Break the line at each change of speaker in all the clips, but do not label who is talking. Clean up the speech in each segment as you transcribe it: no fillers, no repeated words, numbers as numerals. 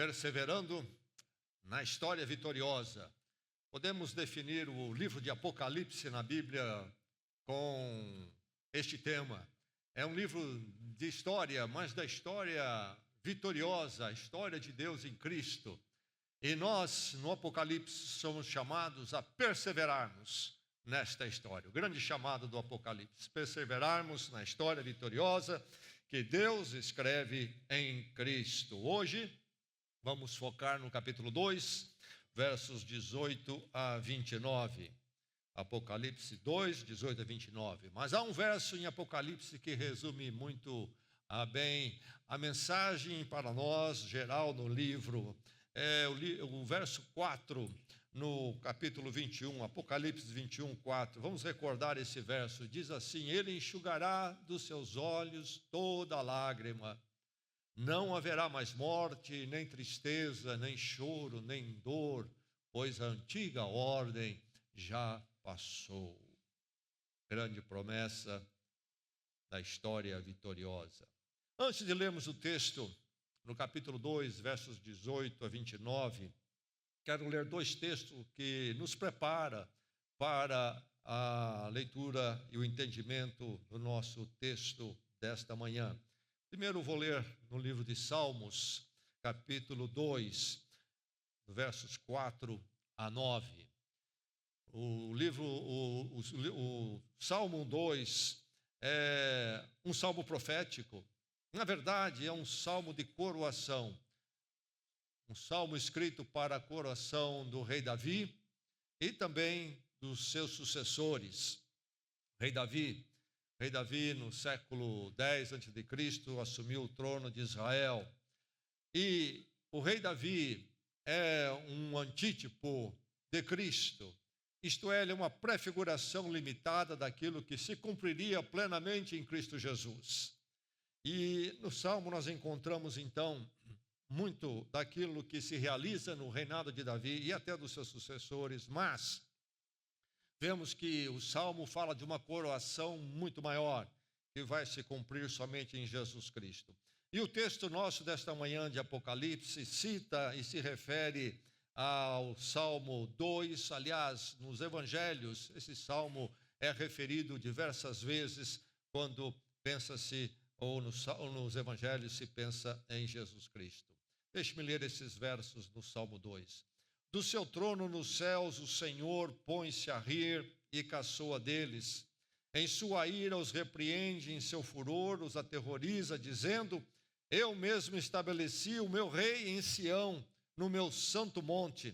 perseverando na história vitoriosa. Podemos definir o livro de Apocalipse na Bíblia com este tema. É um livro de história, mas da história vitoriosa, a história de Deus em Cristo. E nós, no Apocalipse, somos chamados a perseverarmos nesta história. O grande chamado do Apocalipse, perseverarmos na história vitoriosa que Deus escreve em Cristo. Hoje, vamos focar no capítulo 2, versos 18 a 29. Apocalipse 2, 18 a 29. Mas há um verso em Apocalipse que resume muito bem a mensagem para nós, geral, no livro. O verso 4, no capítulo 21, Apocalipse 21, 4. Vamos recordar esse verso. Diz assim: Ele enxugará dos seus olhos toda lágrima. Não haverá mais morte, nem tristeza, nem choro, nem dor, pois a antiga ordem já passou. Grande promessa da história vitoriosa. Antes de lermos o texto, no capítulo 2, versos 18 a 29, quero ler dois textos que nos prepara para a leitura e o entendimento do nosso texto desta manhã. Primeiro vou ler no livro de Salmos, capítulo 2, versos 4 a 9. O Salmo 2 é um salmo profético. Na verdade, é um salmo de coroação. Um salmo escrito para a coroação do rei Davi e também dos seus sucessores. Rei Davi, no século 10 a.C., assumiu o trono de Israel. E o rei Davi é um antítipo de Cristo. Isto é, ele é uma prefiguração limitada daquilo que se cumpriria plenamente em Cristo Jesus. E no Salmo nós encontramos, então, muito daquilo que se realiza no reinado de Davi e até dos seus sucessores, mas vemos que o Salmo fala de uma coroação muito maior, que vai se cumprir somente em Jesus Cristo. E o texto nosso desta manhã de Apocalipse cita e se refere ao Salmo 2. Aliás, nos evangelhos, esse salmo é referido diversas vezes quando pensa-se, ou nos evangelhos se pensa em Jesus Cristo. Deixe-me ler esses versos no Salmo 2. Do seu trono nos céus o Senhor põe-se a rir e caçoa deles. Em sua ira os repreende, em seu furor os aterroriza, dizendo: Eu mesmo estabeleci o meu rei em Sião, no meu santo monte.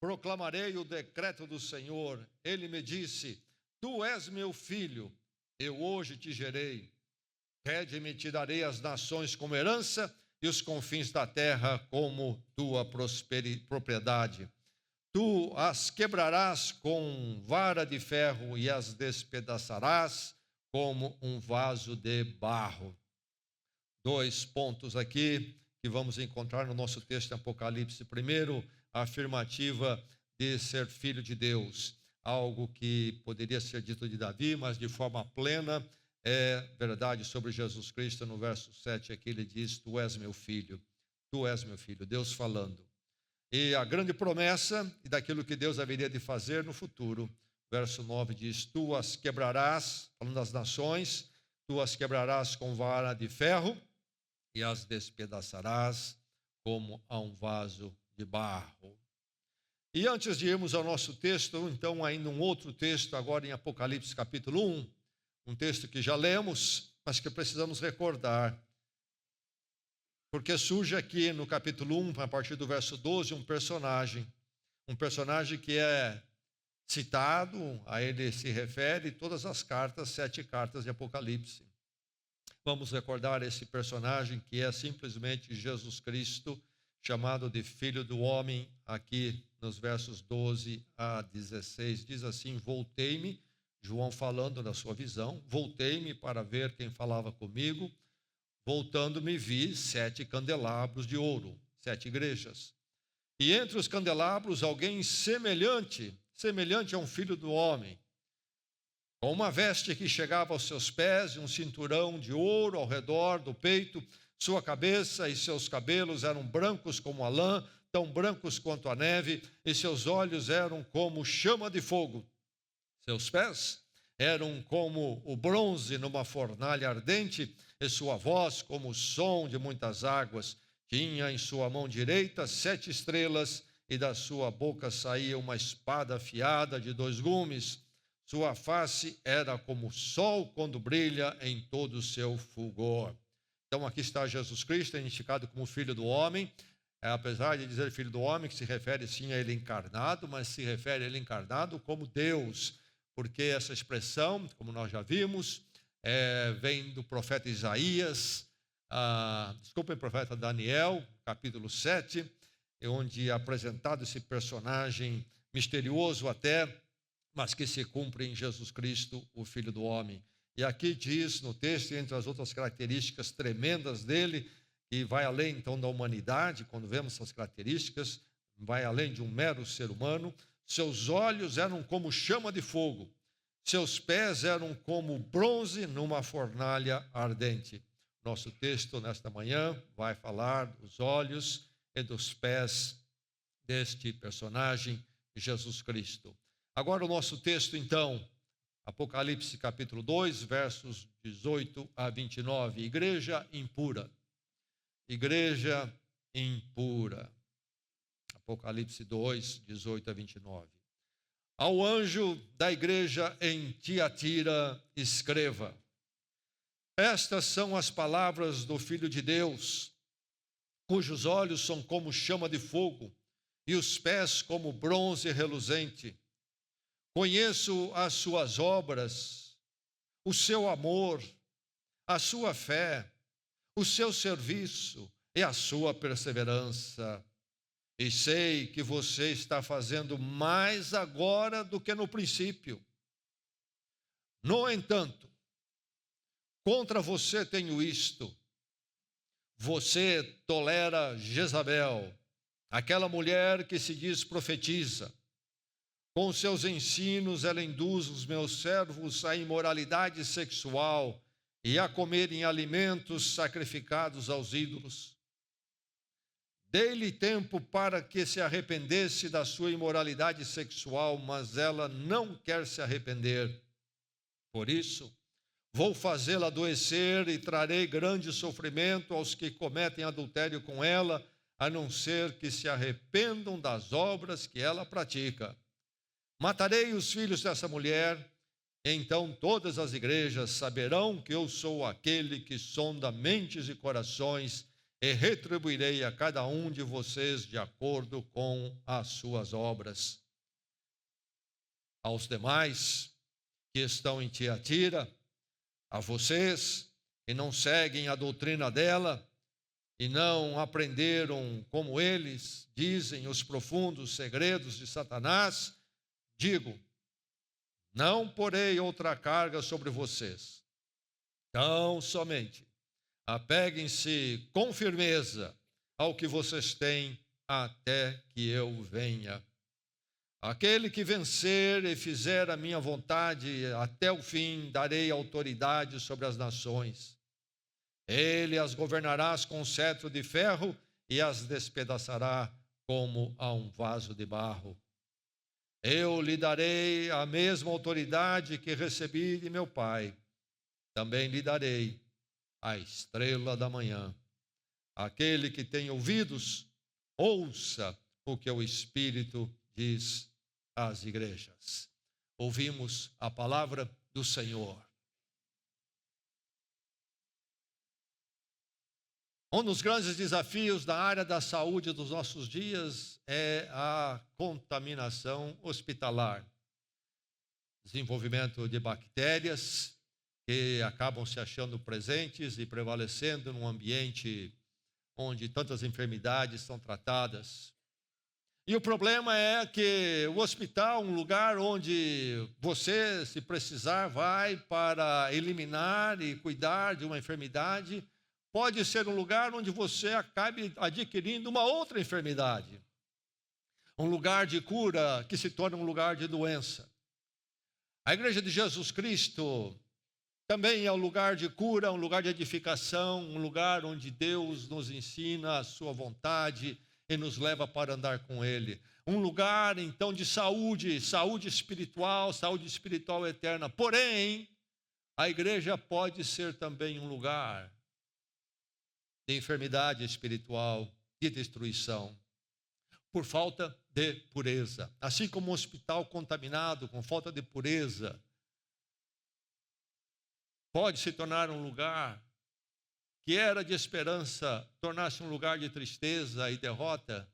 Proclamarei o decreto do Senhor. Ele me disse: Tu és meu filho, eu hoje te gerei. Pede-me, te darei as nações como herança e os confins da terra como tua propriedade. Tu as quebrarás com vara de ferro e as despedaçarás como um vaso de barro. Dois pontos aqui que vamos encontrar no nosso texto em Apocalipse. Primeiro, a afirmativa de ser filho de Deus. Algo que poderia ser dito de Davi, mas de forma plena é verdade sobre Jesus Cristo. No verso 7 aqui ele diz: Tu és meu filho, Deus falando. E a grande promessa e daquilo que Deus haveria de fazer no futuro. Verso 9 diz: Tu as quebrarás, falando das nações, tu as quebrarás com vara de ferro e as despedaçarás como a um vaso de barro. E antes de irmos ao nosso texto, então ainda um outro texto, agora em Apocalipse capítulo 1, um texto que já lemos, mas que precisamos recordar. Porque surge aqui no capítulo 1, a partir do verso 12, um personagem que é citado, a ele se refere todas as cartas, 7 cartas de Apocalipse. Vamos recordar esse personagem que é simplesmente Jesus Cristo, chamado de Filho do Homem, aqui nos versos 12 a 16. Diz assim: Voltei-me, João falando da sua visão, voltei-me para ver quem falava comigo. Voltando-me, vi 7 candelabros de ouro, 7 igrejas. E entre os candelabros, alguém semelhante a um filho do homem, com uma veste que chegava aos seus pés e um cinturão de ouro ao redor do peito. Sua cabeça e seus cabelos eram brancos como a lã, tão brancos quanto a neve, e seus olhos eram como chama de fogo. Seus pés eram como o bronze numa fornalha ardente, e sua voz como o som de muitas águas. Tinha em sua mão direita 7 estrelas, e da sua boca saía uma espada afiada de 2 gumes. Sua face era como o sol quando brilha em todo o seu fulgor. Então aqui está Jesus Cristo, identificado como Filho do Homem. Apesar de dizer Filho do Homem, que se refere sim a ele encarnado, mas se refere a ele encarnado como Deus, porque essa expressão, como nós já vimos, vem do profeta Isaías, profeta Daniel, capítulo 7, onde é apresentado esse personagem misterioso até, mas que se cumpre em Jesus Cristo, o Filho do Homem. E aqui diz no texto, entre as outras características tremendas dele, que vai além então da humanidade, quando vemos essas características, vai além de um mero ser humano. Seus olhos eram como chama de fogo, seus pés eram como bronze numa fornalha ardente. Nosso texto nesta manhã vai falar dos olhos e dos pés deste personagem, Jesus Cristo. Agora o nosso texto então, Apocalipse capítulo 2, versos 18 a 29. Igreja impura. Igreja impura. Apocalipse 2, 18 a 29. Ao anjo da igreja em Tiatira, escreva: estas são as palavras do Filho de Deus, cujos olhos são como chama de fogo e os pés como bronze reluzente. Conheço as suas obras, o seu amor, a sua fé, o seu serviço e a sua perseverança. E sei que você está fazendo mais agora do que no princípio. No entanto, contra você tenho isto: você tolera Jezabel, aquela mulher que se diz profetiza. Com seus ensinos ela induz os meus servos à imoralidade sexual e a comerem alimentos sacrificados aos ídolos. Dei-lhe tempo para que se arrependesse da sua imoralidade sexual, mas ela não quer se arrepender. Por isso, vou fazê-la adoecer e trarei grande sofrimento aos que cometem adultério com ela, a não ser que se arrependam das obras que ela pratica. Matarei os filhos dessa mulher, e então todas as igrejas saberão que eu sou aquele que sonda mentes e corações, e retribuirei a cada um de vocês de acordo com as suas obras. Aos demais que estão em Tiatira, a vocês que não seguem a doutrina dela e não aprenderam como eles dizem os profundos segredos de Satanás, digo: não porei outra carga sobre vocês. Tão somente apeguem-se com firmeza ao que vocês têm até que eu venha. Aquele que vencer e fizer a minha vontade até o fim, darei autoridade sobre as nações. Ele as governará com cetro de ferro e as despedaçará como a um vaso de barro. Eu lhe darei a mesma autoridade que recebi de meu Pai. Também lhe darei a estrela da manhã. Aquele que tem ouvidos, ouça o que o Espírito diz às igrejas. Ouvimos a palavra do Senhor. Um dos grandes desafios da área da saúde dos nossos dias é a contaminação hospitalar. Desenvolvimento de bactérias que acabam se achando presentes e prevalecendo num ambiente onde tantas enfermidades são tratadas. E o problema é que o hospital, um lugar onde você, se precisar, vai para eliminar e cuidar de uma enfermidade, pode ser um lugar onde você acabe adquirindo uma outra enfermidade. Um lugar de cura que se torna um lugar de doença. A Igreja de Jesus Cristo Também é um lugar de cura, um lugar de edificação, um lugar onde Deus nos ensina a sua vontade e nos leva para andar com Ele. Um lugar, então, de saúde, saúde espiritual eterna. Porém, a igreja pode ser também um lugar de enfermidade espiritual, de destruição, por falta de pureza. Assim como um hospital contaminado, com falta de pureza, pode se tornar um lugar que era de esperança, tornar-se um lugar de tristeza e derrota,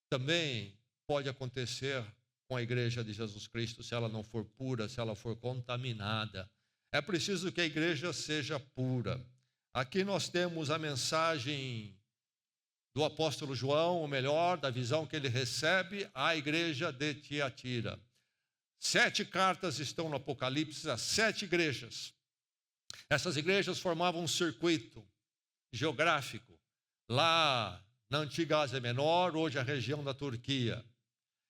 também pode acontecer com a igreja de Jesus Cristo, se ela não for pura, se ela for contaminada. É preciso que a igreja seja pura. Aqui nós temos a mensagem do apóstolo João, ou melhor, da visão que ele recebe à igreja de Tiatira. 7 cartas estão no Apocalipse, as 7 igrejas. Essas igrejas formavam um circuito geográfico, lá na antiga Ásia Menor, hoje a região da Turquia.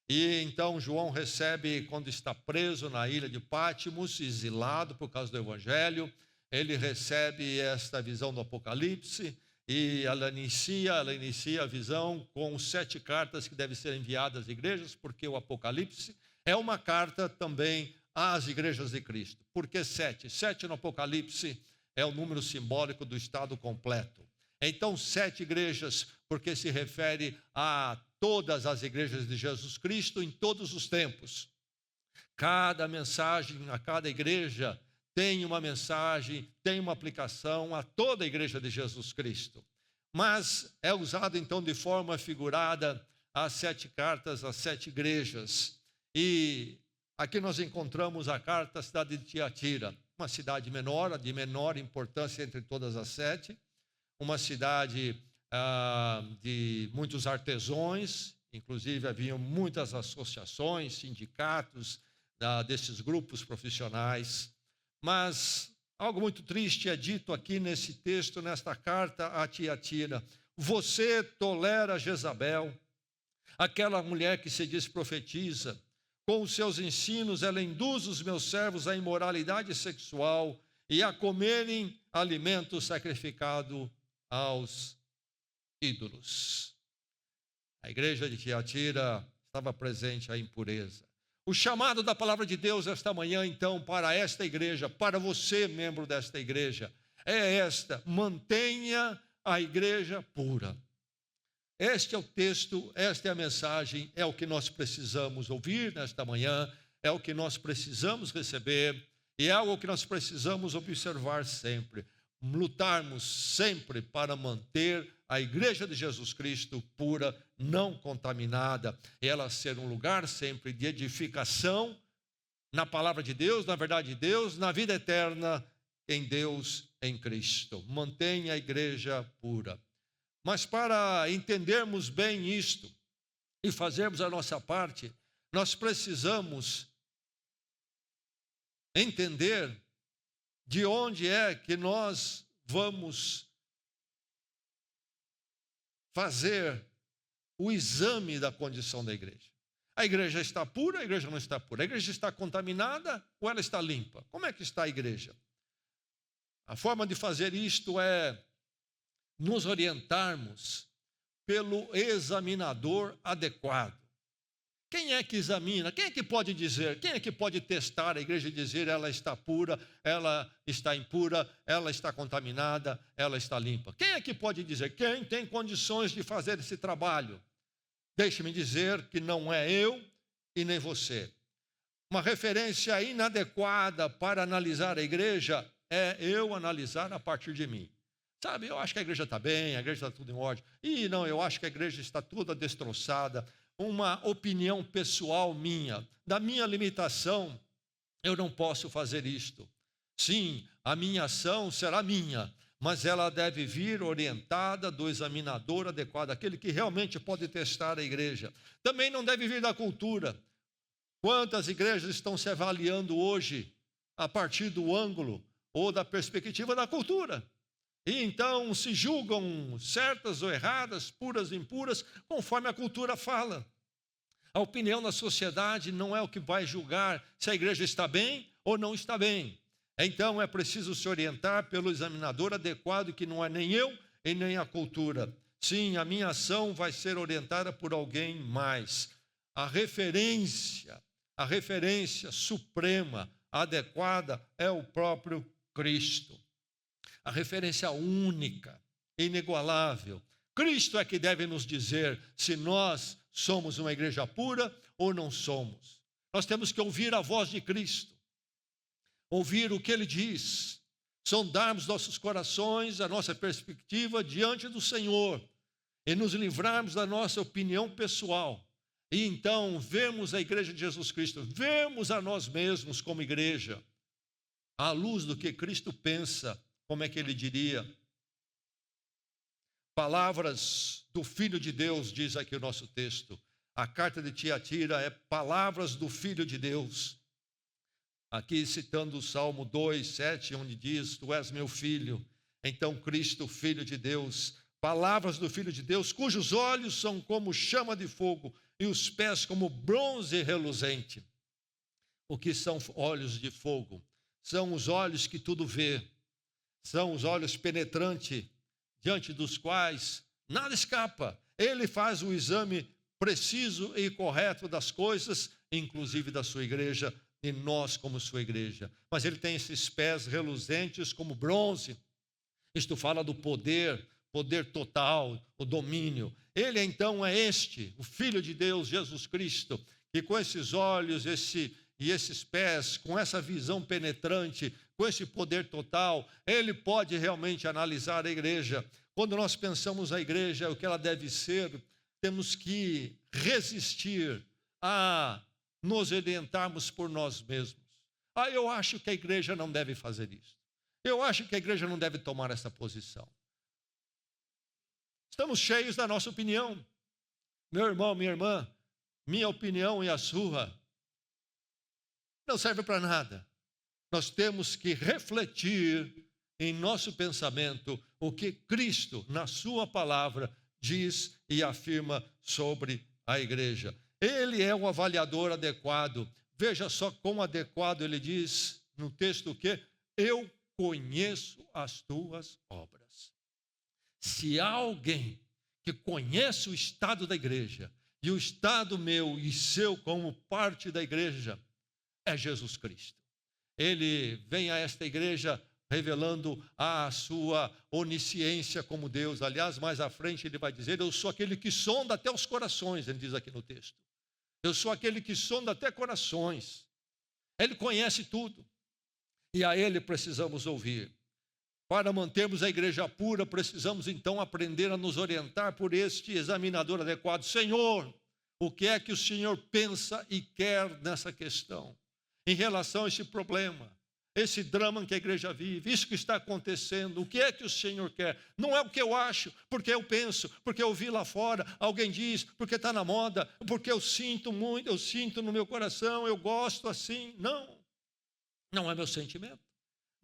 E então João recebe, quando está preso na ilha de Pátimos, exilado por causa do Evangelho, ele recebe esta visão do Apocalipse, e ela inicia a visão com 7 cartas que devem ser enviadas às igrejas, porque o Apocalipse é uma carta também às igrejas de Cristo. Por que 7? 7 no Apocalipse é o número simbólico do estado completo. Então, 7 igrejas, porque se refere a todas as igrejas de Jesus Cristo em todos os tempos. Cada mensagem a cada igreja tem uma mensagem, tem uma aplicação a toda a igreja de Jesus Cristo. Mas é usado então de forma figurada as 7 cartas às 7 igrejas. E aqui nós encontramos a carta à cidade de Tiatira, uma cidade menor, a de menor importância entre todas as 7, uma cidade de muitos artesãos, inclusive haviam muitas associações, sindicatos desses grupos profissionais. Mas algo muito triste é dito aqui nesse texto, nesta carta a Tiatira. Você tolera Jezabel, aquela mulher que se diz profetiza. Com os seus ensinos, ela induz os meus servos à imoralidade sexual e a comerem alimento sacrificado aos ídolos. A igreja de Tiatira estava presente a impureza. O chamado da palavra de Deus esta manhã, então, para esta igreja, para você, membro desta igreja, é esta: mantenha a igreja pura. Este é o texto, esta é a mensagem, é o que nós precisamos ouvir nesta manhã, é o que nós precisamos receber e é algo que nós precisamos observar sempre. Lutarmos sempre para manter a igreja de Jesus Cristo pura, não contaminada, e ela ser um lugar sempre de edificação na palavra de Deus, na verdade de Deus, na vida eterna em Deus, em Cristo. Mantenha a igreja pura. Mas para entendermos bem isto e fazermos a nossa parte, nós precisamos entender de onde é que nós vamos fazer o exame da condição da igreja. A igreja está pura, a igreja não está pura. A igreja está contaminada ou ela está limpa? Como é que está a igreja? A forma de fazer isto é nos orientarmos pelo examinador adequado. Quem é que examina? Quem é que pode dizer? Quem é que pode testar a igreja e dizer ela está pura, ela está impura, ela está contaminada, ela está limpa? Quem é que pode dizer? Quem tem condições de fazer esse trabalho? Deixe-me dizer que não é eu e nem você. Uma referência inadequada para analisar a igreja é eu analisar a partir de mim. Sabe, eu acho que a igreja está bem, a igreja está tudo em ordem. E não, eu acho que a igreja está toda destroçada. Uma opinião pessoal minha, da minha limitação, eu não posso fazer isto. Sim, a minha ação será minha, mas ela deve vir orientada do examinador adequado, aquele que realmente pode testar a igreja. Também não deve vir da cultura. Quantas igrejas estão se avaliando hoje a partir do ângulo ou da perspectiva da cultura? E então se julgam certas ou erradas, puras ou impuras, conforme a cultura fala. A opinião da sociedade não é o que vai julgar se a igreja está bem ou não está bem. Então é preciso se orientar pelo examinador adequado, que não é nem eu e nem a cultura. Sim, a minha ação vai ser orientada por alguém mais. A referência suprema, adequada, é o próprio Cristo. A referência única, inigualável. Cristo é que deve nos dizer se nós somos uma igreja pura ou não somos. Nós temos que ouvir a voz de Cristo, ouvir o que Ele diz, sondarmos nossos corações, a nossa perspectiva diante do Senhor e nos livrarmos da nossa opinião pessoal. E então vemos a igreja de Jesus Cristo, vemos a nós mesmos como igreja, à luz do que Cristo pensa, como é que Ele diria? Palavras do Filho de Deus, diz aqui o nosso texto. A carta de Tiatira é palavras do Filho de Deus. Aqui citando o Salmo 2:7, onde diz, tu és meu filho. Então Cristo, Filho de Deus, palavras do Filho de Deus, cujos olhos são como chama de fogo e os pés como bronze reluzente. O que são olhos de fogo? São os olhos que tudo vê, são os olhos penetrantes, diante dos quais nada escapa. Ele faz o exame preciso e correto das coisas, inclusive da sua igreja, e nós como sua igreja. Mas ele tem esses pés reluzentes como bronze. Isto fala do poder total, o domínio. Ele então é o Filho de Deus, Jesus Cristo, que com esses olhos e esses pés, com essa visão penetrante, com esse poder total, ele pode realmente analisar a igreja. Quando nós pensamos a igreja, o que ela deve ser, temos que resistir a nos orientarmos por nós mesmos. Eu acho que a igreja não deve fazer isso. Eu acho que a igreja não deve tomar essa posição. Estamos cheios da nossa opinião. Meu irmão, minha irmã, minha opinião e a sua não serve para nada. Nós temos que refletir em nosso pensamento o que Cristo, na sua palavra, diz e afirma sobre a igreja. Ele é o avaliador adequado. Veja só quão adequado ele diz no texto que eu conheço as tuas obras. Se há alguém que conhece o estado da igreja, e o estado meu e seu como parte da igreja, é Jesus Cristo. Ele vem a esta igreja revelando a sua onisciência como Deus. Aliás, mais à frente ele vai dizer, eu sou aquele que sonda até os corações, ele diz aqui no texto. Eu sou aquele que sonda até corações. Ele conhece tudo. E a ele precisamos ouvir. Para mantermos a igreja pura, precisamos então aprender a nos orientar por este examinador adequado. Senhor, o que é que o Senhor pensa e quer nessa questão? Em relação a esse problema, esse drama que a igreja vive, isso que está acontecendo, o que é que o Senhor quer? Não é o que eu acho, porque eu penso, porque eu vi lá fora, alguém diz, porque está na moda, porque eu sinto muito, eu sinto no meu coração, eu gosto assim. Não é meu sentimento,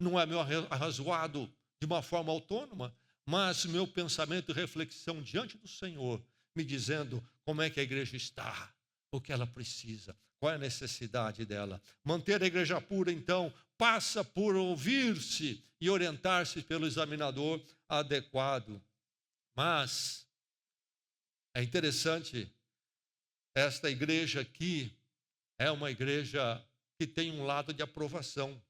não é meu arrazoado de uma forma autônoma, mas meu pensamento e reflexão diante do Senhor, me dizendo como é que a igreja está, o que ela precisa, qual é a necessidade dela. Manter a igreja pura, então, passa por ouvir-se e orientar-se pelo examinador adequado. Mas é interessante, esta igreja aqui é uma igreja que tem um lado de aprovação.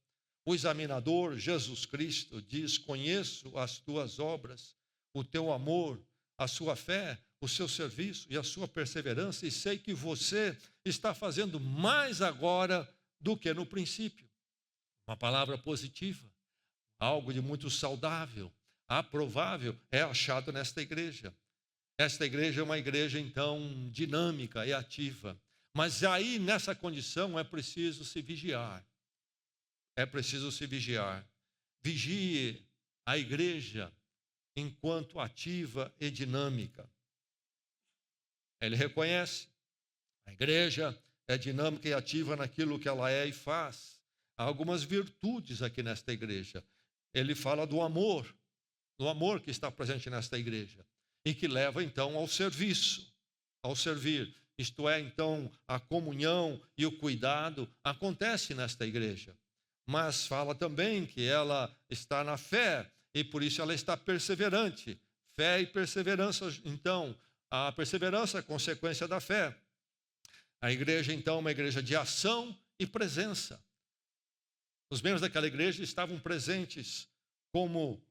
O examinador, Jesus Cristo, diz, conheço as tuas obras, o teu amor, a sua fé, o seu serviço e a sua perseverança, e sei que você está fazendo mais agora do que no princípio. Uma palavra positiva, algo de muito saudável, aprovável, é achado nesta igreja. Esta igreja é uma igreja, então, dinâmica e ativa. Mas aí, nessa condição, é preciso se vigiar. É preciso se vigiar. Vigie a igreja enquanto ativa e dinâmica. Ele reconhece, a igreja é dinâmica e ativa naquilo que ela é e faz. Há algumas virtudes aqui nesta igreja. Ele fala do amor que está presente nesta igreja e que leva então ao serviço, ao servir. Isto é, então, a comunhão e o cuidado acontece nesta igreja. mas fala também que ela está na fé e por isso ela está perseverante. Fé e perseverança, então, a perseverança é consequência da fé. A igreja, então, é uma igreja de ação e presença. Os membros daquela igreja estavam presentes como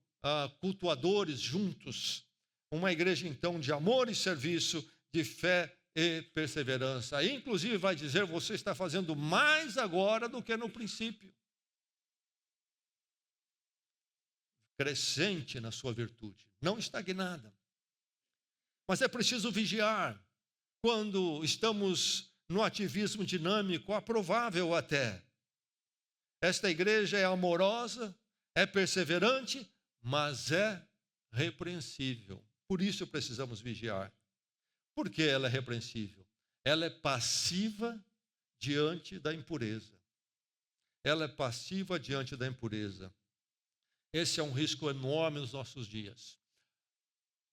cultuadores juntos. Uma igreja, então, de amor e serviço, de fé e perseverança. Aí, inclusive, vai dizer, você está fazendo mais agora do que no princípio. Crescente na sua virtude, não estagnada. Mas é preciso vigiar. Quando estamos no ativismo dinâmico, aprovável até. Esta igreja é amorosa, é perseverante, mas é repreensível. Por isso precisamos vigiar. Por que ela é repreensível? Ela é passiva diante da impureza. Ela é passiva diante da impureza. Esse é um risco enorme nos nossos dias.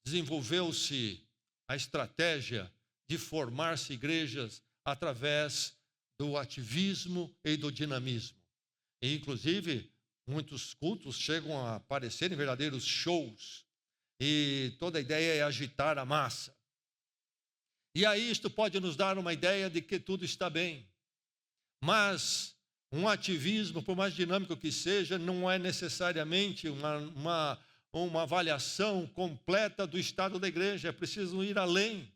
Desenvolveu-se a estratégia de formar-se igrejas através do ativismo e do dinamismo. E, inclusive, muitos cultos chegam a aparecer em verdadeiros shows. E toda a ideia é agitar a massa. E aí isto pode nos dar uma ideia de que tudo está bem. Mas um ativismo, por mais dinâmico que seja, não é necessariamente uma avaliação completa do estado da igreja. É preciso ir além,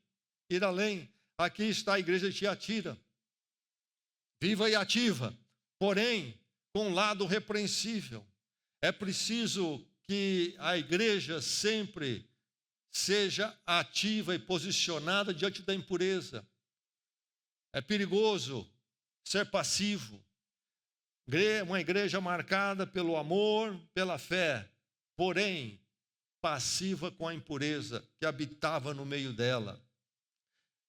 ir além. Aqui está a igreja de Tiatira, viva e ativa, porém, com um lado repreensível. É preciso que a igreja sempre seja ativa e posicionada diante da impureza. É perigoso ser passivo. Uma igreja marcada pelo amor, pela fé, porém passiva com a impureza que habitava no meio dela.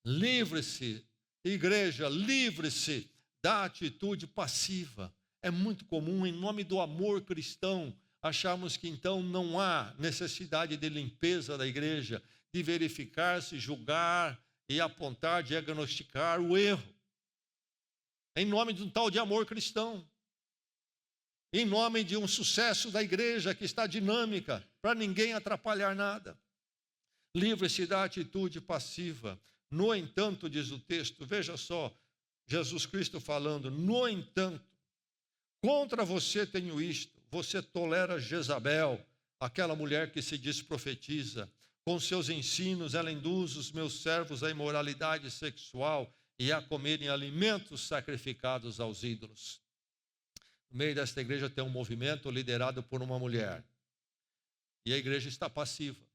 Livre-se, igreja, livre-se da atitude passiva. É muito comum, em nome do amor cristão, acharmos que então não há necessidade de limpeza da igreja, de verificar-se, julgar e apontar, diagnosticar o erro. Em nome de um tal de amor cristão. Em nome de um sucesso da igreja que está dinâmica, para ninguém atrapalhar nada. Livre-se da atitude passiva. No entanto, diz o texto, veja só, Jesus Cristo falando, no entanto, contra você tenho isto, você tolera Jezabel, aquela mulher que se diz profetiza. Com seus ensinos ela induz os meus servos à imoralidade sexual e a comerem alimentos sacrificados aos ídolos. No meio desta igreja tem um movimento liderado por uma mulher. E a igreja está passiva.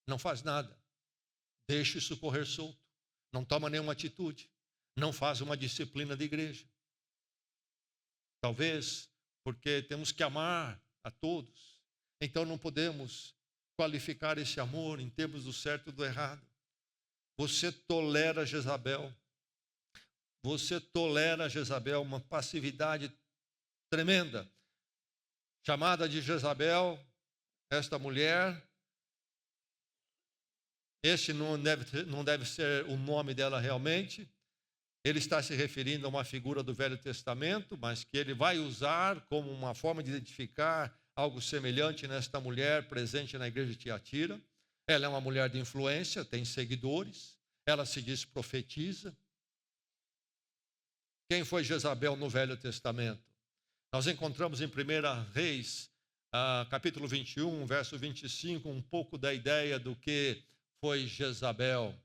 Não faz nada. Deixa isso correr solto. Não toma nenhuma atitude. Não faz uma disciplina de igreja. Talvez porque temos que amar a todos. Então não podemos qualificar esse amor em termos do certo e do errado. Você tolera Jezabel. Você tolera Jezabel, uma passividade tremenda. Chamada de Jezabel, esta mulher. Este não deve ser o nome dela realmente. Ele está se referindo a uma figura do Velho Testamento, mas que ele vai usar como uma forma de identificar algo semelhante nesta mulher presente na igreja de Tiatira. Ela é uma mulher de influência, tem seguidores, ela se diz profetiza. Quem foi Jezabel no Velho Testamento? Nós encontramos em 1 Reis, capítulo 21, verso 25, um pouco da ideia do que foi Jezabel.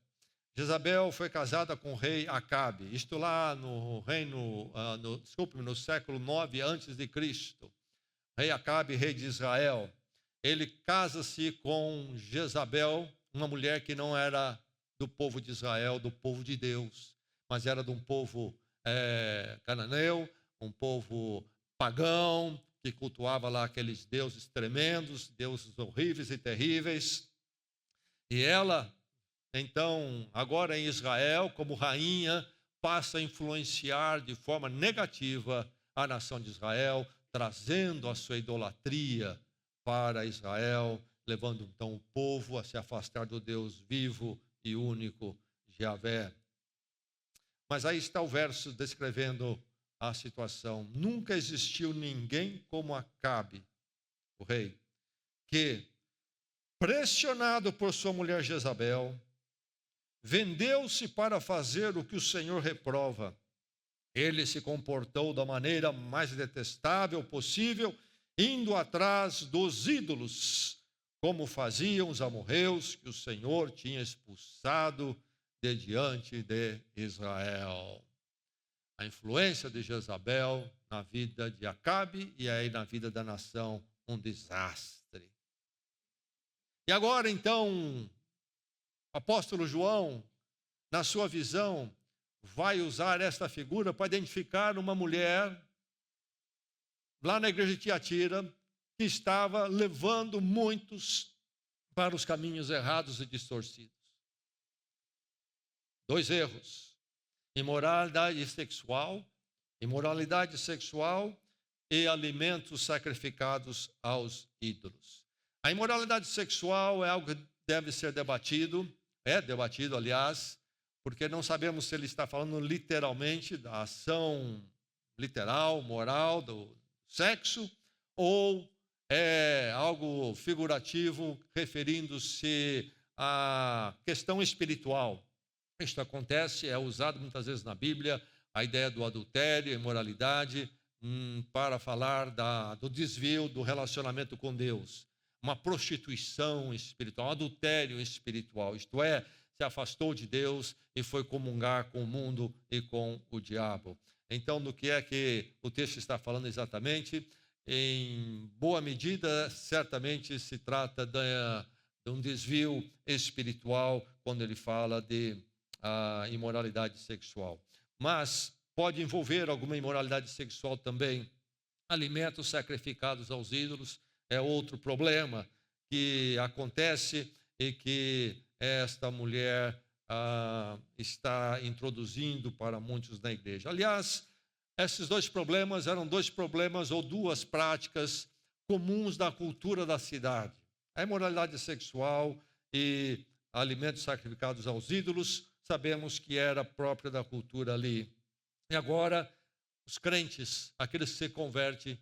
Jezabel foi casada com o rei Acabe, isto lá no no século 9 antes de Cristo. Rei Acabe, rei de Israel, ele casa-se com Jezabel, uma mulher que não era do povo de Israel, do povo de Deus, mas era de um povo cananeu, um povo pagão, que cultuava lá aqueles deuses tremendos, deuses horríveis e terríveis. E ela, então, agora em Israel, como rainha, passa a influenciar de forma negativa a nação de Israel, trazendo a sua idolatria para Israel, levando então o povo a se afastar do Deus vivo e único, Javé. Mas aí está o verso descrevendo a situação. Nunca existiu ninguém como Acabe, o rei, que, pressionado por sua mulher Jezabel, vendeu-se para fazer o que o Senhor reprova. Ele se comportou da maneira mais detestável possível, indo atrás dos ídolos, como faziam os amorreus que o Senhor tinha expulsado de diante de Israel. A influência de Jezabel na vida de Acabe e aí na vida da nação, um desastre. E agora, então, o apóstolo João, na sua visão, vai usar esta figura para identificar uma mulher lá na igreja de Tiatira que estava levando muitos para os caminhos errados e distorcidos. 2 erros: imoralidade sexual e alimentos sacrificados aos ídolos. A imoralidade sexual é algo que deve ser debatido, aliás, porque não sabemos se ele está falando literalmente da ação literal, moral, do sexo, ou é algo figurativo, referindo-se à questão espiritual. Isto acontece, é usado muitas vezes na Bíblia, a ideia do adultério, imoralidade, para falar do desvio do relacionamento com Deus. Uma prostituição espiritual, um adultério espiritual, isto é, se afastou de Deus e foi comungar com o mundo e com o diabo. Então, do que é que o texto está falando exatamente? Em boa medida, certamente se trata de um desvio espiritual quando ele fala de imoralidade sexual. Mas pode envolver alguma imoralidade sexual também. Alimentos sacrificados aos ídolos é outro problema que acontece e que esta mulher está introduzindo para muitos na igreja. Aliás, esses 2 problemas eram 2 problemas ou 2 práticas comuns da cultura da cidade. A imoralidade sexual e alimentos sacrificados aos ídolos, sabemos que era própria da cultura ali. E agora, os crentes, aqueles que se convertem,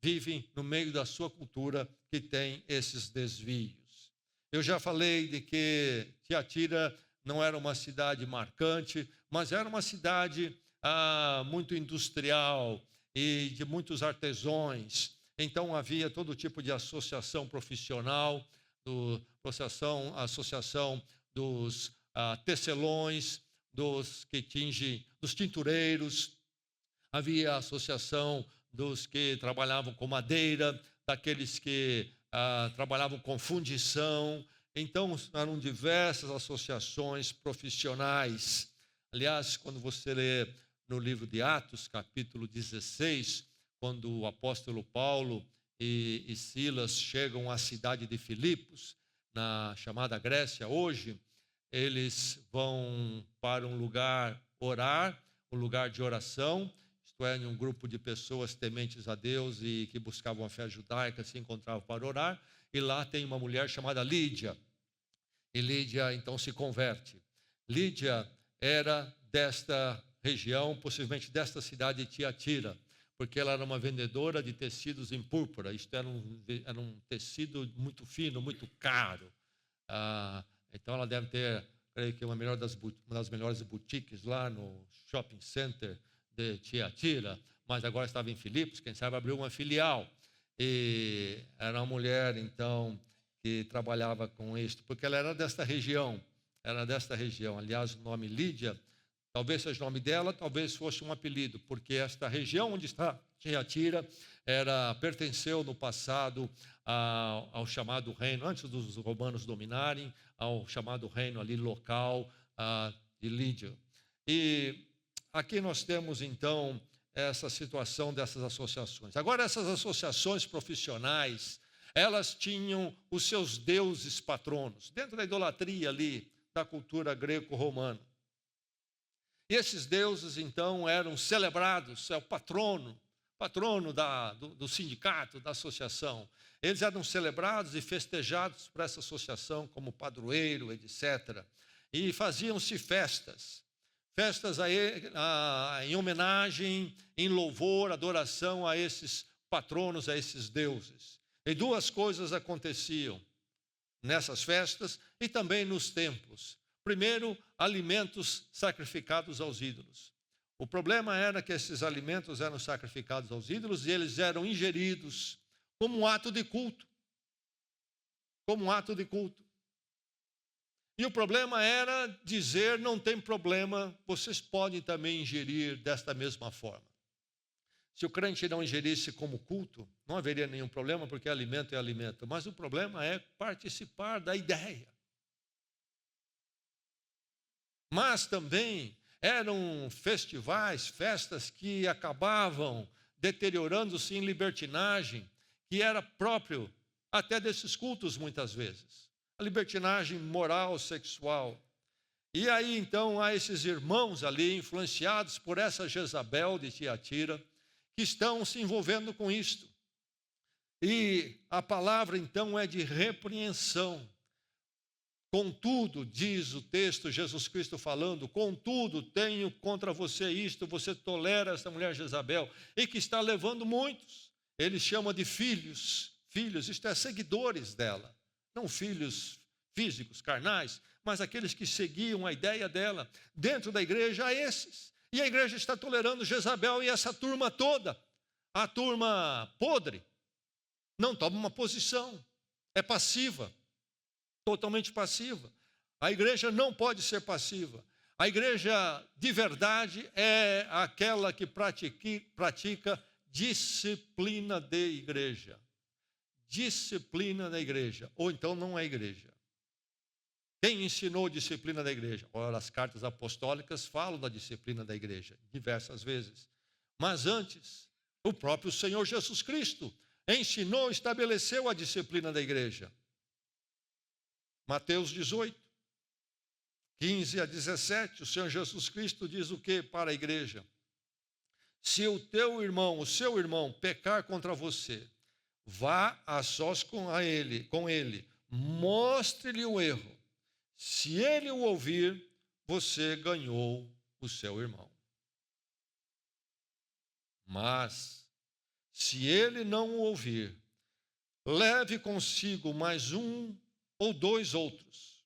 vivem no meio da sua cultura que tem esses desvios. Eu já falei de que Tiatira não era uma cidade marcante, mas era uma cidade muito industrial e de muitos artesãos. Então havia todo tipo de associação profissional, associação dos tecelões, dos tintureiros, havia associação dos que trabalhavam com madeira, daqueles que trabalhavam com fundição. Então, eram diversas associações profissionais. Aliás, quando você lê no livro de Atos, capítulo 16, quando o apóstolo Paulo e Silas chegam à cidade de Filipos, na chamada Grécia hoje, eles vão para um lugar orar, um lugar de oração, isto é, em um grupo de pessoas tementes a Deus e que buscavam a fé judaica, se encontravam para orar, e lá tem uma mulher chamada Lídia. E Lídia então se converte. Lídia era desta região, possivelmente desta cidade de Tiatira, porque ela era uma vendedora de tecidos em púrpura. Isto era um tecido muito fino, muito caro. Então ela deve ter, creio que uma das melhores boutiques lá no shopping center de Tiatira, mas agora estava em Filipos, quem sabe abriu uma filial. E era uma mulher, então, que trabalhava com isto, porque ela era desta região. Aliás, o nome Lídia, talvez seja o nome dela, talvez fosse um apelido, porque esta região onde está Tiatira pertenceu no passado ao chamado reino, antes dos romanos dominarem, ao chamado reino ali local de Lídia. E aqui nós temos, então, essa situação dessas associações. Agora, essas associações profissionais, elas tinham os seus deuses patronos, dentro da idolatria ali, da cultura greco-romana. E esses deuses, então, eram celebrados, é o patrono do sindicato, da associação. Eles eram celebrados e festejados por essa associação como padroeiro, etc. E faziam-se festas festas em homenagem, em louvor, adoração a esses patronos, a esses deuses. E duas coisas aconteciam nessas festas e também nos templos. Primeiro, alimentos sacrificados aos ídolos. O problema era que esses alimentos eram sacrificados aos ídolos e eles eram ingeridos como um ato de culto. Como um ato de culto. E o problema era dizer, não tem problema, vocês podem também ingerir desta mesma forma. Se o crente não ingerisse como culto, não haveria nenhum problema, porque alimento é alimento. Mas o problema é participar da ideia. Mas também eram festivais, festas que acabavam deteriorando-se em libertinagem, que era próprio até desses cultos muitas vezes. A libertinagem moral, sexual. E aí então há esses irmãos ali, influenciados por essa Jezabel de Tiatira, que estão se envolvendo com isto. E a palavra então é de repreensão. Contudo, diz o texto, Jesus Cristo falando, contudo, tenho contra você isto, você tolera essa mulher Jezabel, e que está levando muitos. Ele chama de filhos, isto é, seguidores dela. Não filhos físicos, carnais, mas aqueles que seguiam a ideia dela. Dentro da igreja há esses. E a igreja está tolerando Jezabel e essa turma toda, a turma podre, não toma uma posição, é passiva, totalmente passiva. A igreja não pode ser passiva. A igreja de verdade é aquela que pratica disciplina de igreja. Disciplina da igreja, ou então não é igreja. Quem ensinou a disciplina da igreja? Ora, as cartas apostólicas falam da disciplina da igreja, diversas vezes. Mas antes, o próprio Senhor Jesus Cristo ensinou, estabeleceu a disciplina da igreja. Mateus 18, 15 a 17, o Senhor Jesus Cristo diz o que para a igreja? Se o teu irmão, o seu irmão, pecar contra você, vá a sós com ele, mostre-lhe o erro. Se ele o ouvir, você ganhou o seu irmão. Mas, se ele não o ouvir, leve consigo mais um ou dois outros,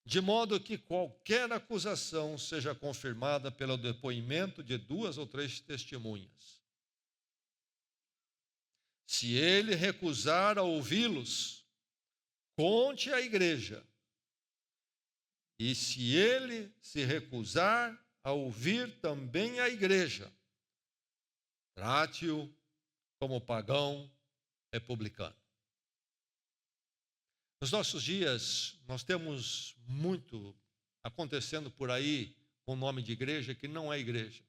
de modo que qualquer acusação seja confirmada pelo depoimento de 2 ou 3 testemunhas. Se ele recusar a ouvi-los, conte à igreja. E se ele se recusar a ouvir também a igreja, trate-o como pagão republicano. Nos nossos dias, nós temos muito acontecendo por aí com o nome de igreja que não é igreja.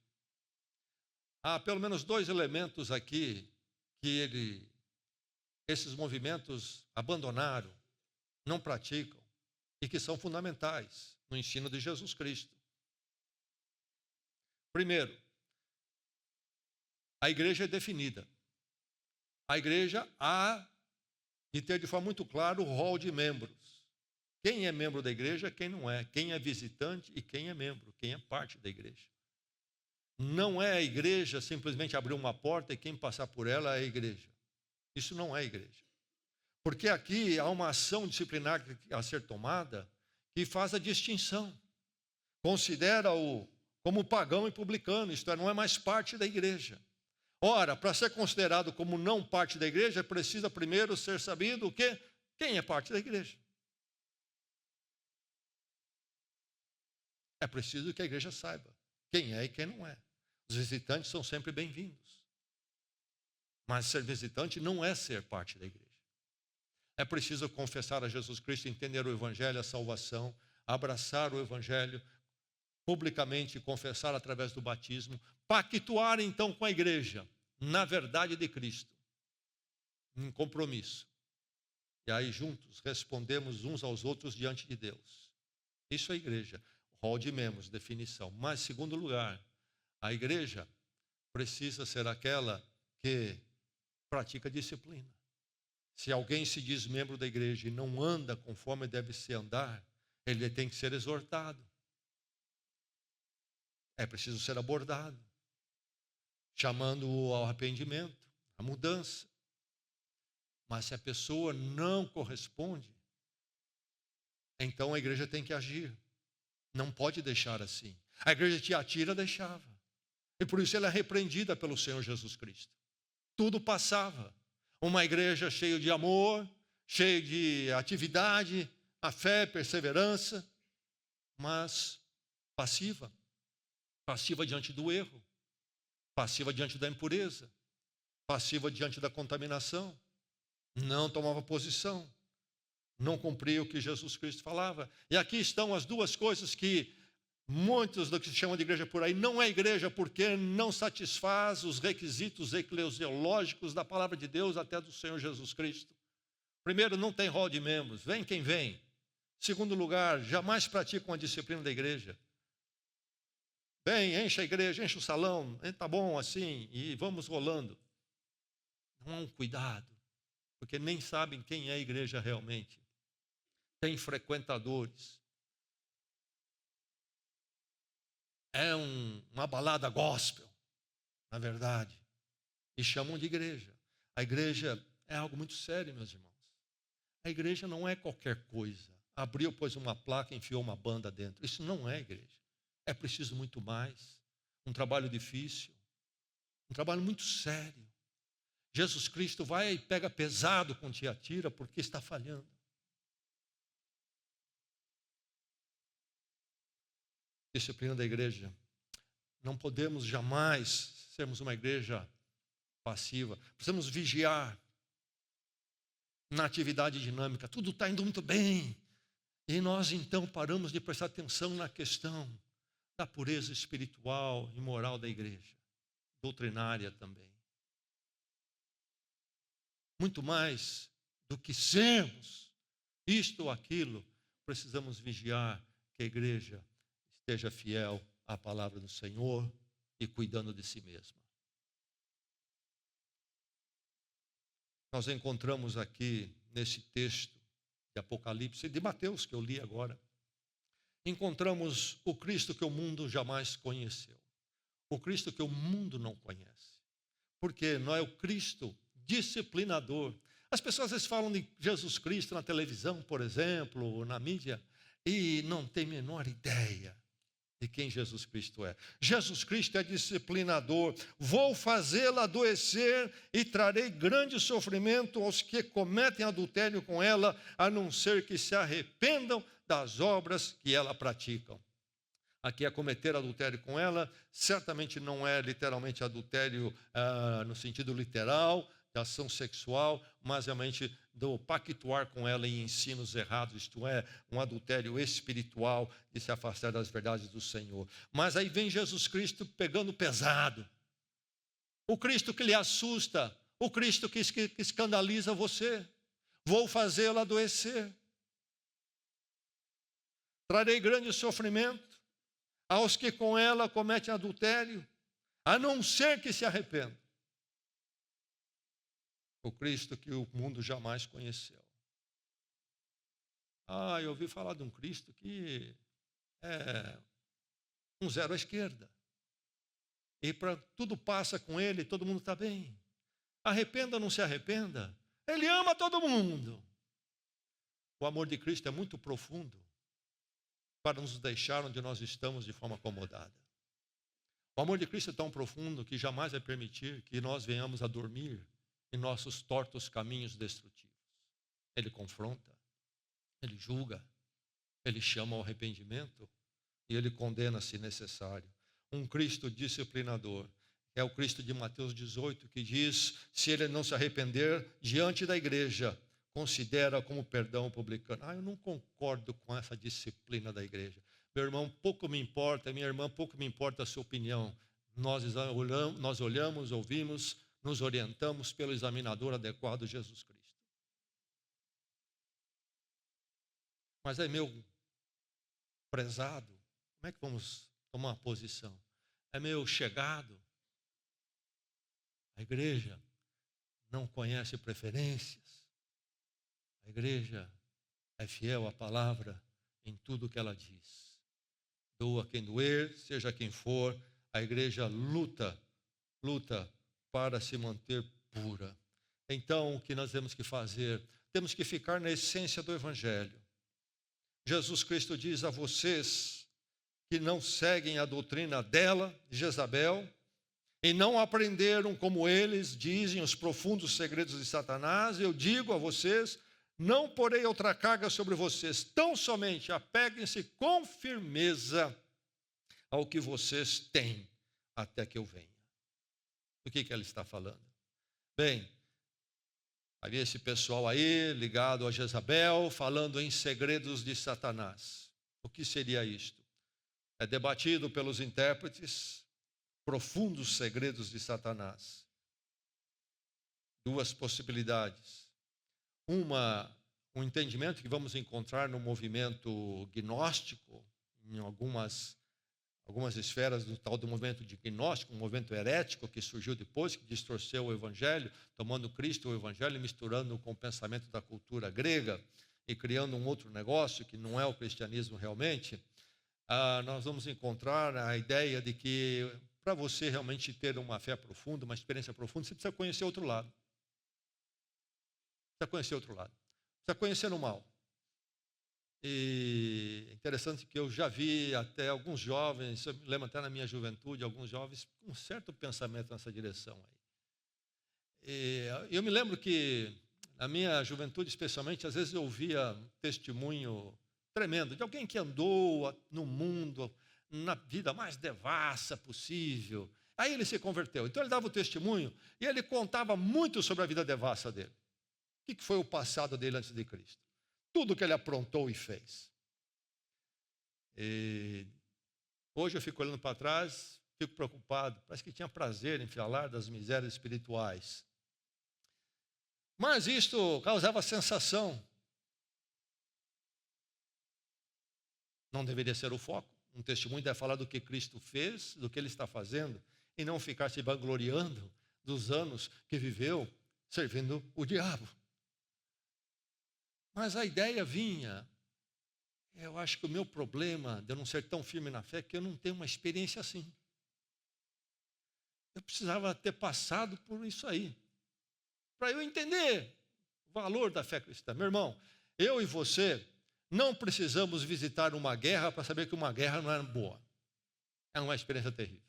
Há pelo menos 2 elementos aqui que esses movimentos abandonaram, não praticam, e que são fundamentais no ensino de Jesus Cristo. Primeiro, a igreja é definida. A igreja há de ter de forma muito clara o rol de membros. Quem é membro da igreja, quem não é. Quem é visitante e quem é membro, quem é parte da igreja. Não é a igreja simplesmente abrir uma porta e quem passar por ela é a igreja. Isso não é igreja. Porque aqui há uma ação disciplinar a ser tomada que faz a distinção. Considera-o como pagão e publicano, isto é, não é mais parte da igreja. Ora, para ser considerado como não parte da igreja, precisa primeiro ser sabido o quê? Quem é parte da igreja. É preciso que a igreja saiba quem é e quem não é. Os visitantes são sempre bem-vindos. Mas ser visitante não é ser parte da igreja. É preciso confessar a Jesus Cristo, entender o Evangelho, a salvação, abraçar o Evangelho, publicamente confessar através do batismo, pactuar então com a igreja, na verdade de Cristo, em compromisso. E aí juntos respondemos uns aos outros diante de Deus. Isso é a igreja, rol de membros, definição. Mas, em segundo lugar, a igreja precisa ser aquela que pratica disciplina. Se alguém se diz membro da igreja e não anda conforme deve se andar, ele tem que ser exortado. é preciso ser abordado, chamando-o ao arrependimento, à mudança. Mas se a pessoa não corresponde, então a igreja tem que agir. Não pode deixar assim. A igreja de Tiatira deixava. E por isso ela é repreendida pelo Senhor Jesus Cristo. Tudo passava. Uma igreja cheia de amor, cheia de atividade, a fé, perseverança, mas passiva. Passiva diante do erro. Passiva diante da impureza. Passiva diante da contaminação. Não tomava posição. Não cumpria o que Jesus Cristo falava. E aqui estão as duas coisas que muitos do que se chama de igreja por aí não é igreja porque não satisfaz os requisitos eclesiológicos da palavra de Deus, até do Senhor Jesus Cristo. Primeiro, não tem rol de membros, vem quem vem. Segundo lugar, jamais praticam a disciplina da igreja. Vem, enche a igreja, enche o salão, tá bom assim, e vamos rolando. Não há um cuidado, porque nem sabem quem é a igreja realmente. Tem frequentadores. É uma balada gospel, na verdade, e chamam de igreja. A igreja é algo muito sério, meus irmãos. A igreja não é qualquer coisa. Abriu, pôs uma placa, enfiou uma banda dentro. Isso não é igreja. É preciso muito mais. Um trabalho difícil, um trabalho muito sério. Jesus Cristo vai e pega pesado com Tiatira porque está falhando. Disciplina da igreja. Não podemos jamais sermos uma igreja passiva. Precisamos vigiar na atividade dinâmica. Tudo está indo muito bem. E nós então paramos de prestar atenção na questão da pureza espiritual e moral da igreja. Doutrinária também. Muito mais do que sermos isto ou aquilo, precisamos vigiar que a igreja esteja fiel à palavra do Senhor e cuidando de si mesma. Nós encontramos aqui nesse texto de Apocalipse, de Mateus, que eu li agora, encontramos o Cristo que o mundo jamais conheceu. O Cristo que o mundo não conhece. Porque não é o Cristo disciplinador. As pessoas às vezes falam de Jesus Cristo na televisão, por exemplo, ou na mídia, e não tem a menor ideia de quem Jesus Cristo é. Jesus Cristo é disciplinador. Vou fazê-la adoecer e trarei grande sofrimento aos que cometem adultério com ela, a não ser que se arrependam das obras que ela praticam. Aqui é cometer adultério com ela, certamente não é literalmente adultério no sentido literal, de ação sexual, mas realmente do pactuar com ela em ensinos errados, isto é, um adultério espiritual de se afastar das verdades do Senhor. Mas aí vem Jesus Cristo pegando pesado. O Cristo que lhe assusta, o Cristo que escandaliza você. Vou fazê-lo adoecer. Trarei grande sofrimento aos que com ela cometem adultério, a não ser que se arrependam. O Cristo que o mundo jamais conheceu. Eu ouvi falar de um Cristo que é um zero à esquerda. E tudo passa com ele, todo mundo está bem. Arrependa ou não se arrependa, ele ama todo mundo. O amor de Cristo é muito profundo para nos deixar onde nós estamos de forma acomodada. O amor de Cristo é tão profundo que jamais vai permitir que nós venhamos a dormir em nossos tortos caminhos destrutivos. Ele confronta, ele julga, ele chama ao arrependimento e ele condena se necessário. Um Cristo disciplinador. É o Cristo de Mateus 18 que diz, se ele não se arrepender diante da igreja, considera como perdão o publicano. Eu não concordo com essa disciplina da igreja. Meu irmão, pouco me importa, minha irmã, pouco me importa a sua opinião. Nós olhamos, ouvimos, nos orientamos pelo examinador adequado, Jesus Cristo. Mas é meu prezado, como é que vamos tomar uma posição? É meu chegado. A igreja não conhece preferências. A igreja é fiel à palavra em tudo que ela diz. doa quem doer, seja quem for, a igreja luta para se manter pura. Então, o que nós temos que fazer? Temos que ficar na essência do Evangelho. Jesus Cristo diz a vocês que não seguem a doutrina dela, de Jezabel, e não aprenderam como eles dizem os profundos segredos de Satanás, eu digo a vocês, não porei outra carga sobre vocês, tão somente apeguem-se com firmeza ao que vocês têm, até que eu venha. Do que ela está falando? Bem, havia esse pessoal aí, ligado a Jezabel, falando em segredos de Satanás. O que seria isto? É debatido pelos intérpretes, profundos segredos de Satanás. Duas possibilidades. Um entendimento que vamos encontrar no movimento gnóstico, em algumas esferas do tal do movimento de gnóstico, um movimento herético que surgiu depois, que distorceu o evangelho, tomando Cristo o evangelho e misturando com o pensamento da cultura grega e criando um outro negócio que não é o cristianismo realmente. Nós vamos encontrar a ideia de que para você realmente ter uma fé profunda, uma experiência profunda, você precisa conhecer outro lado. Precisa conhecer o mal. E é interessante que eu já vi até alguns jovens, eu me lembro até na minha juventude, alguns jovens com um certo pensamento nessa direção aí. E eu me lembro que na minha juventude, especialmente, às vezes eu ouvia um testemunho tremendo de alguém que andou no mundo, na vida mais devassa possível. Aí ele se converteu. Então ele dava o testemunho e ele contava muito sobre a vida devassa dele. O que foi o passado dele antes de Cristo? Tudo que ele aprontou e fez. E hoje eu fico olhando para trás, fico preocupado. Parece que tinha prazer em falar das misérias espirituais. Mas isto causava sensação. Não deveria ser o foco. Um testemunho deve falar do que Cristo fez, do que Ele está fazendo, e não ficar se vangloriando dos anos que viveu servindo o diabo. Mas a ideia vinha, eu acho que o meu problema de eu não ser tão firme na fé é que eu não tenho uma experiência assim. Eu precisava ter passado por isso aí, para eu entender o valor da fé cristã. Meu irmão, eu e você não precisamos visitar uma guerra para saber que uma guerra não é boa. É uma experiência terrível.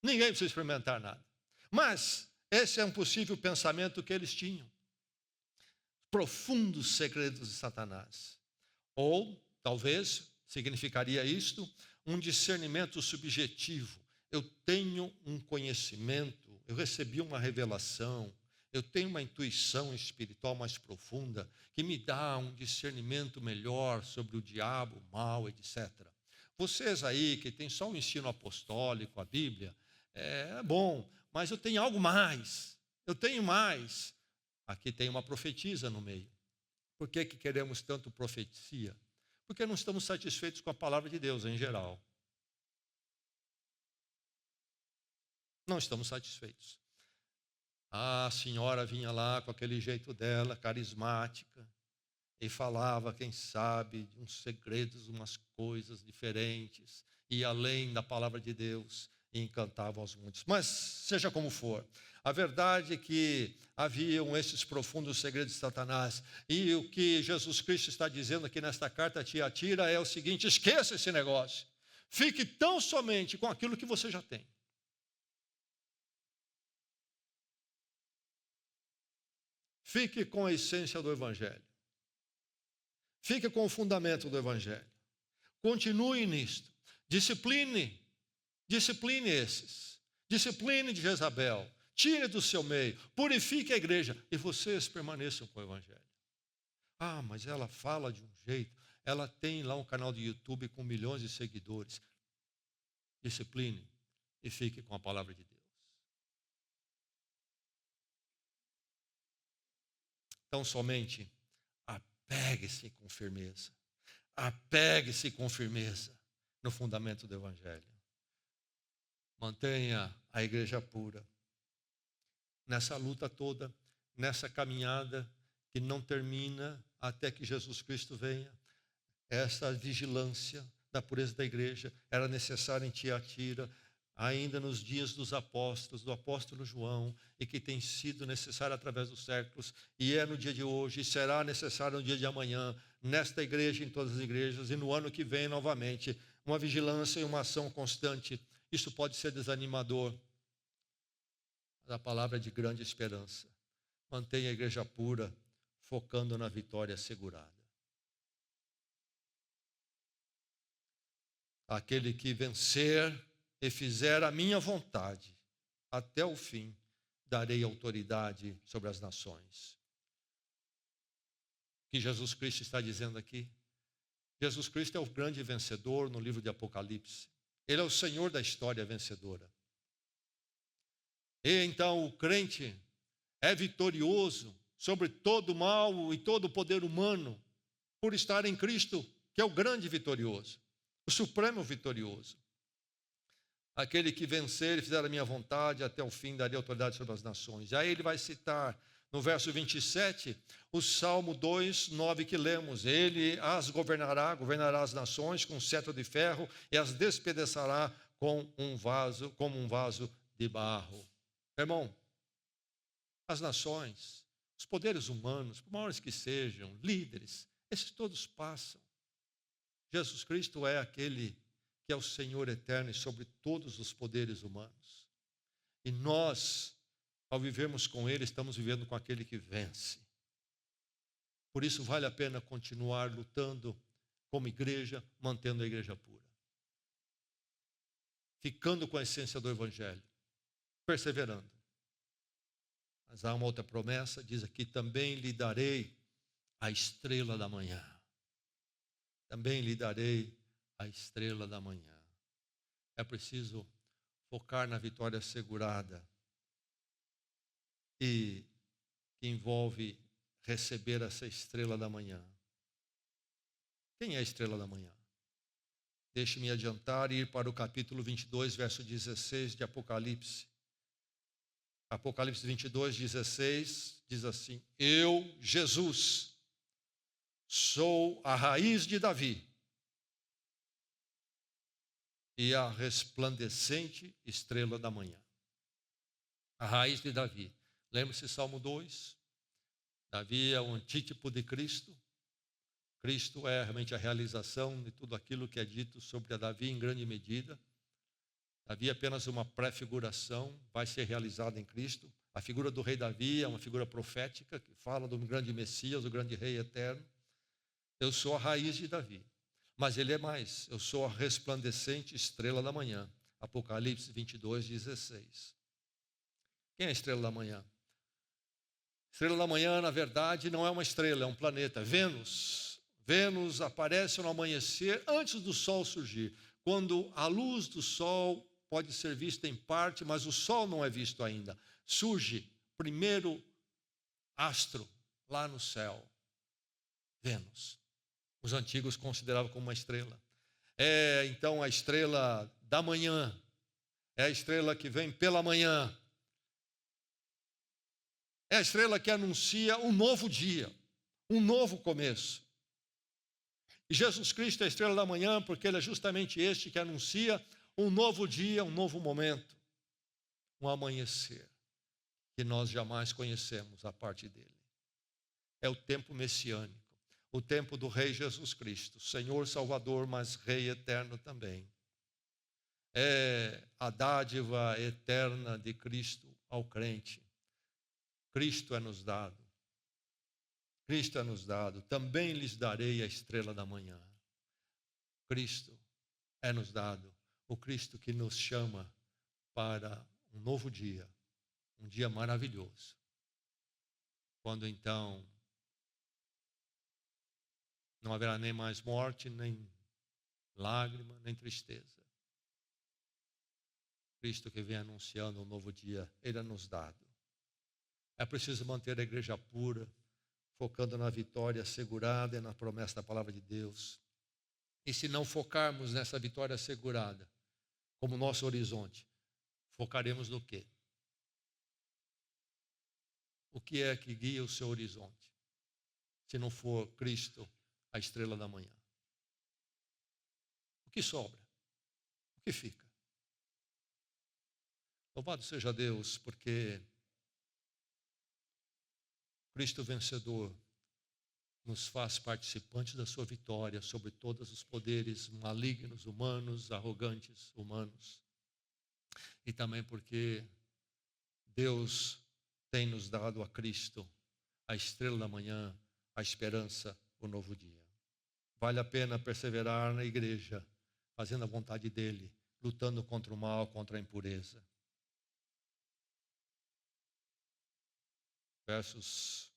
Ninguém precisa experimentar nada. Mas esse é um possível pensamento que eles tinham. Profundos segredos de Satanás. Ou, talvez, significaria isto, um discernimento subjetivo. Eu tenho um conhecimento, eu recebi uma revelação, eu tenho uma intuição espiritual mais profunda que me dá um discernimento melhor sobre o diabo, o mal, etc. Vocês aí que têm só o ensino apostólico, a Bíblia, é bom, mas eu tenho algo mais, eu tenho mais. Aqui tem uma profetisa no meio. Por que queremos tanto profecia? Porque não estamos satisfeitos com a palavra de Deus em geral. Não estamos satisfeitos. A senhora vinha lá com aquele jeito dela, carismática, e falava, quem sabe, de uns segredos, umas coisas diferentes, e além da palavra de Deus, e encantavam aos muitos. Mas, seja como for, a verdade é que haviam esses profundos segredos de Satanás, e o que Jesus Cristo está dizendo aqui nesta carta a Tiatira é o seguinte: esqueça esse negócio, fique tão somente com aquilo que você já tem. Fique com a essência do Evangelho. Fique com o fundamento do Evangelho. Continue nisto. Discipline esses. Discipline de Jezabel. Tire do seu meio. Purifique a igreja. E vocês permaneçam com o Evangelho. Ah, mas ela fala de um jeito. Ela tem lá um canal de YouTube com milhões de seguidores. Discipline e fique com a palavra de Deus. Então, somente apegue-se com firmeza. Apegue-se com firmeza no fundamento do Evangelho. Mantenha a igreja pura. Nessa luta toda, nessa caminhada que não termina até que Jesus Cristo venha, essa vigilância da pureza da igreja era necessária em Tiatira, ainda nos dias dos apóstolos, do apóstolo João, e que tem sido necessária através dos séculos, e é no dia de hoje, e será necessário no dia de amanhã, nesta igreja, em todas as igrejas, e no ano que vem novamente, uma vigilância e uma ação constante. Isso pode ser desanimador, mas a palavra é de grande esperança. Mantenha a igreja pura, focando na vitória assegurada. Aquele que vencer e fizer a minha vontade, até o fim, darei autoridade sobre as nações. O que Jesus Cristo está dizendo aqui? Jesus Cristo é o grande vencedor no livro de Apocalipse. Ele é o Senhor da história vencedora. E então o crente é vitorioso sobre todo o mal e todo o poder humano, por estar em Cristo, que é o grande vitorioso, o supremo vitorioso. Aquele que vencer e fizer a minha vontade, até o fim darei autoridade sobre as nações. E aí ele vai citar no verso 27, o Salmo 2, 9 que lemos. Ele as governará as nações com cetro de ferro e as despedaçará como um vaso de barro. Irmão, as nações, os poderes humanos, por maiores que sejam, líderes, esses todos passam. Jesus Cristo é aquele que é o Senhor eterno e sobre todos os poderes humanos. E nós, ao vivermos com Ele, estamos vivendo com aquele que vence. Por isso vale a pena continuar lutando como igreja, mantendo a igreja pura. Ficando com a essência do Evangelho, perseverando. Mas há uma outra promessa, diz aqui, também lhe darei a estrela da manhã. Também lhe darei a estrela da manhã. É preciso focar na vitória assegurada e que envolve receber essa estrela da manhã. Quem é a estrela da manhã? Deixe-me adiantar e ir para o capítulo 22, verso 16 de Apocalipse. Apocalipse 22, 16, diz assim: Eu, Jesus, sou a raiz de Davi e a resplandecente estrela da manhã. A raiz de Davi. Lembre-se, Salmo 2. Davi é o antítipo de Cristo. Cristo é realmente a realização de tudo aquilo que é dito sobre a Davi em grande medida. Davi é apenas uma pré-figuração, vai ser realizada em Cristo. A figura do rei Davi é uma figura profética que fala do grande Messias, do grande rei eterno. Eu sou a raiz de Davi. Mas ele é mais, eu sou a resplandecente estrela da manhã. Apocalipse 22, 16. Quem é a estrela da manhã? Estrela da manhã, na verdade, não é uma estrela, é um planeta. Vênus. Vênus aparece no amanhecer antes do sol surgir. Quando a luz do sol pode ser vista em parte, mas o sol não é visto ainda. Surge primeiro astro lá no céu. Vênus. Os antigos consideravam como uma estrela. É então a estrela da manhã. É a estrela que vem pela manhã. É a estrela que anuncia um novo dia, um novo começo. E Jesus Cristo é a estrela da manhã porque Ele é justamente este que anuncia um novo dia, um novo momento, um amanhecer que nós jamais conhecemos a parte dele. É o tempo messiânico, o tempo do Rei Jesus Cristo, Senhor Salvador, mas Rei eterno também. É a dádiva eterna de Cristo ao crente. Cristo é nos dado. Cristo é nos dado. Também lhes darei a estrela da manhã. Cristo é nos dado. O Cristo que nos chama para um novo dia. Um dia maravilhoso. Quando então não haverá nem mais morte, nem lágrima, nem tristeza. Cristo que vem anunciando um novo dia, Ele é nos dado. É preciso manter a igreja pura, focando na vitória assegurada e na promessa da palavra de Deus. E se não focarmos nessa vitória assegurada como nosso horizonte, focaremos no quê? O que é que guia o seu horizonte? Se não for Cristo, a estrela da manhã. O que sobra? O que fica? Louvado seja Deus, porque Cristo vencedor nos faz participantes da sua vitória sobre todos os poderes malignos, humanos, arrogantes, humanos. E também porque Deus tem nos dado a Cristo, a estrela da manhã, a esperança, o novo dia. Vale a pena perseverar na igreja, fazendo a vontade dEle, lutando contra o mal, contra a impureza. Versos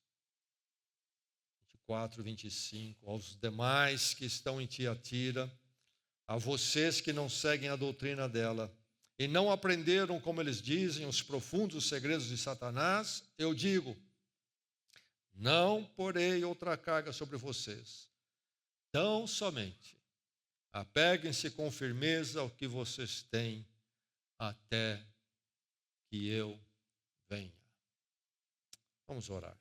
24, 25. Aos demais que estão em Tiatira, a vocês que não seguem a doutrina dela e não aprenderam, como eles dizem, os profundos segredos de Satanás, eu digo: não porei outra carga sobre vocês. Tão somente apeguem-se com firmeza ao que vocês têm até que eu venha. Vamos orar.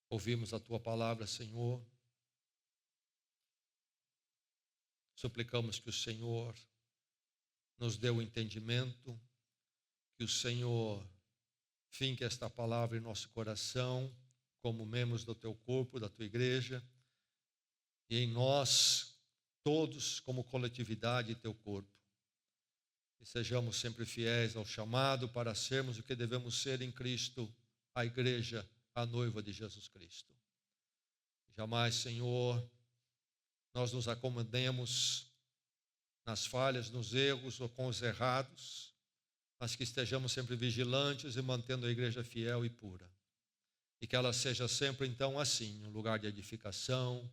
Ouvimos a tua palavra, Senhor. Suplicamos que o Senhor nos dê o entendimento, que o Senhor finque esta palavra em nosso coração, como membros do teu corpo, da tua igreja, e em nós, todos, como coletividade, teu corpo. E sejamos sempre fiéis ao chamado para sermos o que devemos ser em Cristo, a igreja, a noiva de Jesus Cristo. Jamais, Senhor, nós nos acomodemos nas falhas, nos erros ou com os errados, mas que estejamos sempre vigilantes e mantendo a igreja fiel e pura. E que ela seja sempre, então, assim, um lugar de edificação,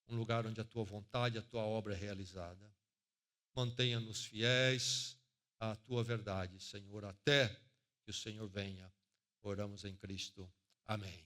um lugar onde a tua vontade, a tua obra é realizada. Mantenha-nos fiéis à tua verdade, Senhor, até que o Senhor venha. Oramos em Cristo. Amém.